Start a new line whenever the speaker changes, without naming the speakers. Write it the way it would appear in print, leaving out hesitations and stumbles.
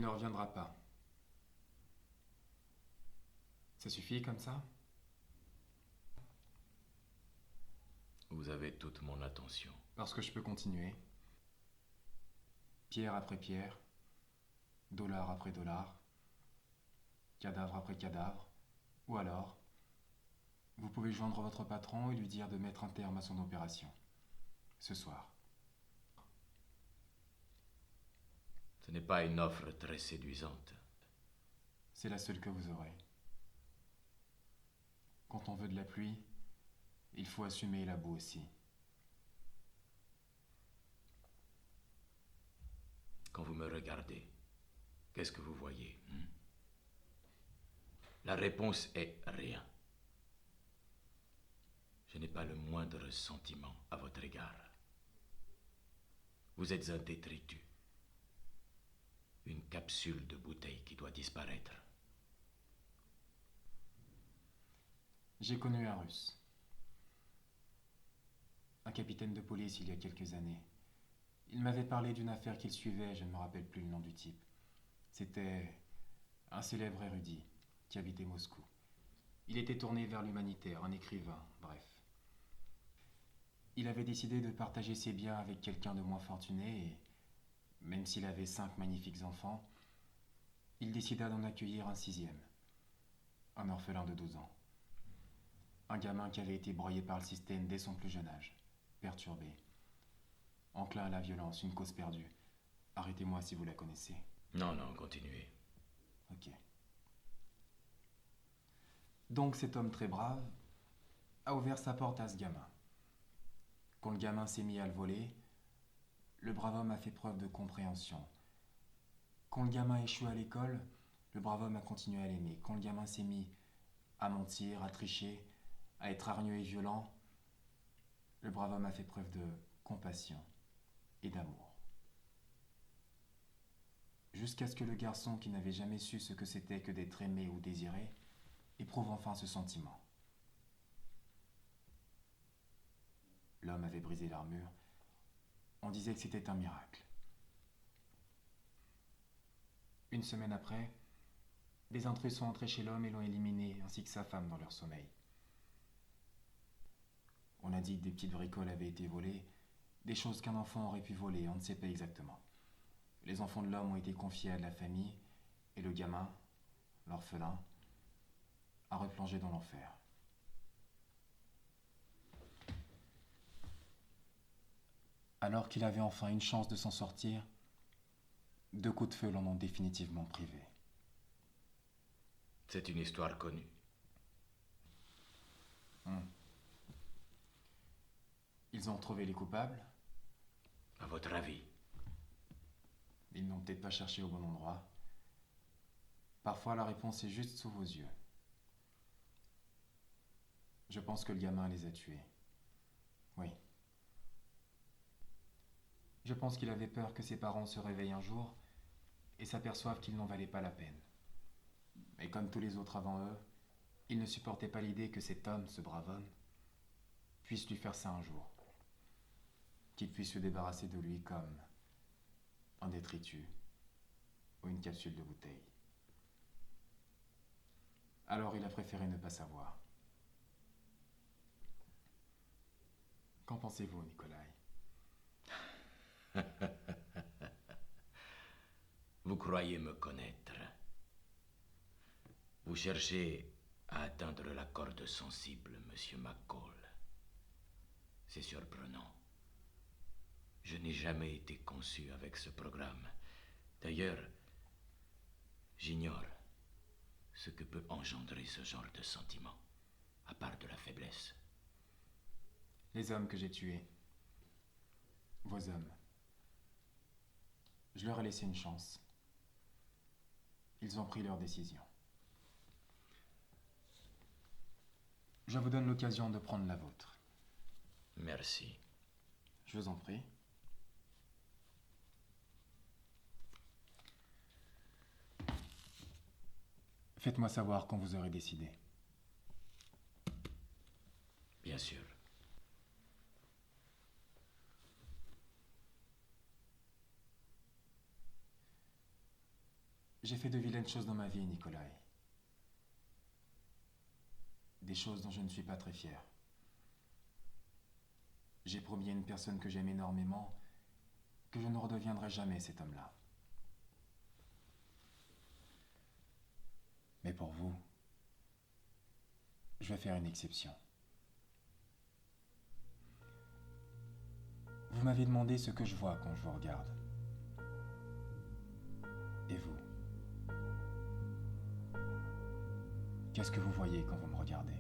Il ne reviendra pas. Ça suffit comme ça?
Vous avez toute mon attention.
Parce que je peux continuer. Pierre après pierre, dollar après dollar, cadavre après cadavre. Ou alors, vous pouvez joindre votre patron et lui dire de mettre un terme à son opération. Ce soir.
Ce n'est pas une offre très séduisante.
C'est la seule que vous aurez. Quand on veut de la pluie, il faut assumer la boue aussi.
Quand vous me regardez, qu'est-ce que vous voyez? La réponse est rien. Je n'ai pas le moindre sentiment à votre égard. Vous êtes un détritus. Une capsule de bouteille qui doit disparaître.
J'ai connu un Russe. Un capitaine de police il y a quelques années. Il m'avait parlé d'une affaire qu'il suivait, je ne me rappelle plus le nom du type. C'était un célèbre érudit qui habitait Moscou. Il était tourné vers l'humanitaire, un écrivain, bref. Il avait décidé de partager ses biens avec quelqu'un de moins fortuné et, même s'il avait 5 magnifiques enfants, il décida d'en accueillir un 6e, un orphelin de 12 ans. Un gamin qui avait été broyé par le système dès son plus jeune âge, perturbé, enclin à la violence, une cause perdue. Arrêtez-moi si vous la connaissez.
Non, non, continuez.
Ok. Donc cet homme très brave a ouvert sa porte à ce gamin. Quand le gamin s'est mis à le voler, le brave homme a fait preuve de compréhension. Quand le gamin a échoué à l'école, le brave homme a continué à l'aimer. Quand le gamin s'est mis à mentir, à tricher, à être hargneux et violent, le brave homme a fait preuve de compassion et d'amour. Jusqu'à ce que le garçon, qui n'avait jamais su ce que c'était que d'être aimé ou désiré, éprouve enfin ce sentiment. L'homme avait brisé l'armure. On disait que c'était un miracle. Une semaine après, des intrus sont entrés chez l'homme et l'ont éliminé, ainsi que sa femme, dans leur sommeil. On a dit que des petites bricoles avaient été volées, des choses qu'un enfant aurait pu voler, on ne sait pas exactement. Les enfants de l'homme ont été confiés à de la famille, et le gamin, l'orphelin, a replongé dans l'enfer. Alors qu'il avait enfin une chance de s'en sortir, 2 coups de feu l'en ont définitivement privé.
C'est une histoire connue.
Ils ont trouvé les coupables.
À votre avis?
Ils n'ont peut-être pas cherché au bon endroit. Parfois, la réponse est juste sous vos yeux. Je pense que le gamin les a tués. Oui. Je pense qu'il avait peur que ses parents se réveillent un jour et s'aperçoivent qu'ils n'en valaient pas la peine. Et comme tous les autres avant eux, ils ne supportaient pas l'idée que cet homme, ce brave homme, puisse lui faire ça un jour. Qu'il puisse se débarrasser de lui comme un détritus ou une capsule de bouteille. Alors il a préféré ne pas savoir. Qu'en pensez-vous, Nikolai?
Vous croyez me connaître. Vous cherchez à atteindre la corde sensible, monsieur McCall. C'est surprenant. Je n'ai jamais été conçu avec ce programme. D'ailleurs, j'ignore ce que peut engendrer ce genre de sentiment, à part de la faiblesse.
Les hommes que j'ai tués. Vos hommes. Je leur ai laissé une chance. Ils ont pris leur décision. Je vous donne l'occasion de prendre la vôtre.
Merci.
Je vous en prie. Faites-moi savoir quand vous aurez décidé.
Bien sûr.
J'ai fait de vilaines choses dans ma vie, Nikolai. Des choses dont je ne suis pas très fier. J'ai promis à une personne que j'aime énormément que je ne redeviendrai jamais cet homme-là. Mais pour vous, je vais faire une exception. Vous m'avez demandé ce que je vois quand je vous regarde. Et vous? Qu'est-ce que vous voyez quand vous me regardez?